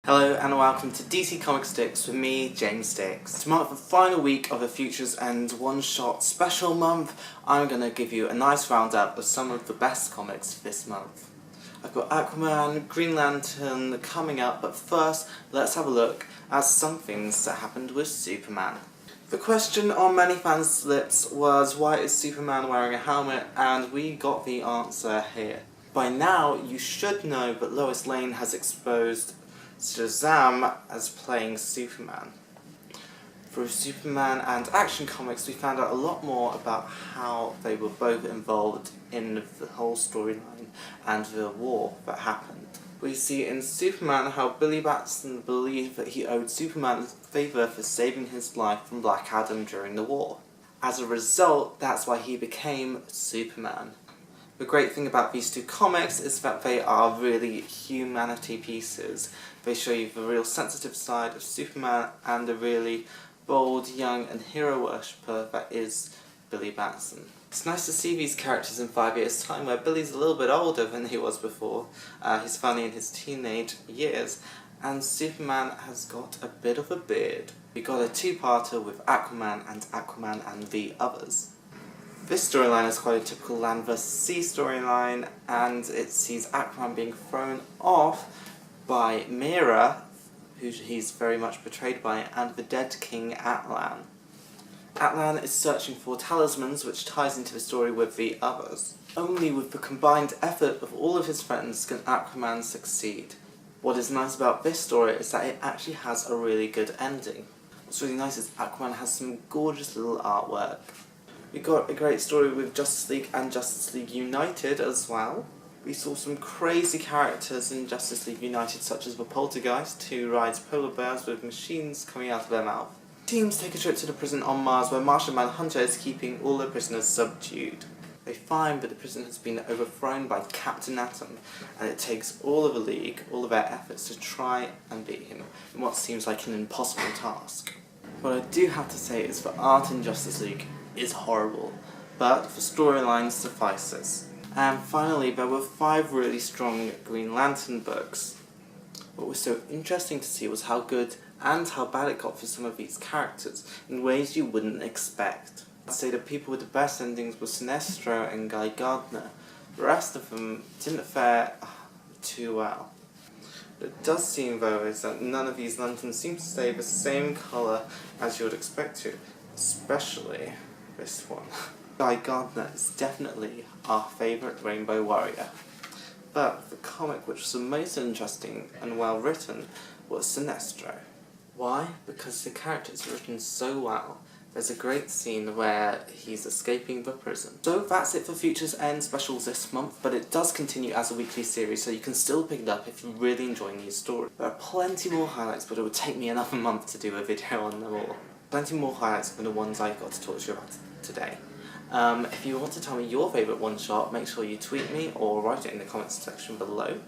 Hello and welcome to DC Comic Sticks with me, James Sticks. To mark the final week of the Futures End one-shot special month, I'm going to give you a nice roundup of some of the best comics this month. I've got Aquaman, Green Lantern coming up, but first let's have a look at some things that happened with Superman. The question on many fans' lips was, why is Superman wearing a helmet? And we got the answer here. By now you should know that Lois Lane has exposed Shazam as playing Superman. Through Superman and Action Comics, we found out a lot more about how they were both involved in the whole storyline and the war that happened. We see in Superman how Billy Batson believed that he owed Superman a favour for saving his life from Black Adam during the war. As a result, that's why he became Superman. The great thing about these two comics is that they are really humanity pieces. They show you the real sensitive side of Superman and the really bold, young and hero worshipper that is Billy Batson. It's nice to see these characters in 5 years' time, where Billy's a little bit older than he was before. He's finally in his teenage years, and Superman has got a bit of a beard. We got a two-parter with Aquaman and the Others. This storyline is quite a typical Land vs. Sea storyline, and it sees Aquaman being thrown off by Mera, who he's very much betrayed by, and the dead king Atlan. Atlan is searching for talismans, which ties into the story with the Others. Only with the combined effort of all of his friends can Aquaman succeed. What is nice about this story is that it actually has a really good ending. What's really nice is Aquaman has some gorgeous little artwork. We got a great story with Justice League and Justice League United as well. We saw some crazy characters in Justice League United, such as the Poltergeist, who rides polar bears with machines coming out of their mouth. Teams take a trip to the prison on Mars, where Martian Manhunter is keeping all the prisoners subdued. They find that the prison has been overthrown by Captain Atom, and it takes all of the League, all of their efforts to try and beat him in what seems like an impossible task. What I do have to say is the art in Justice League is horrible, but the storyline suffices. And finally, there were 5 really strong Green Lantern books. What was so interesting to see was how good and how bad it got for some of these characters, in ways you wouldn't expect. I'd say the people with the best endings were Sinestro and Guy Gardner. The rest of them didn't fare too well. What it does seem, though, is that none of these lanterns seem to stay the same colour as you would expect to, especially this one. Guy Gardner is definitely our favourite Rainbow Warrior. But the comic which was the most interesting and well written was Sinestro. Why? Because the character is written so well. There's a great scene where he's escaping the prison. So that's it for Futures End specials this month, but it does continue as a weekly series, so you can still pick it up if you're really enjoying these stories. There are plenty more highlights, but it would take me another month to do a video on them all. Plenty more highlights than the ones I got to talk to you about today. If you want to tell me your favourite one-shot, make sure you tweet me or write it in the comments section below.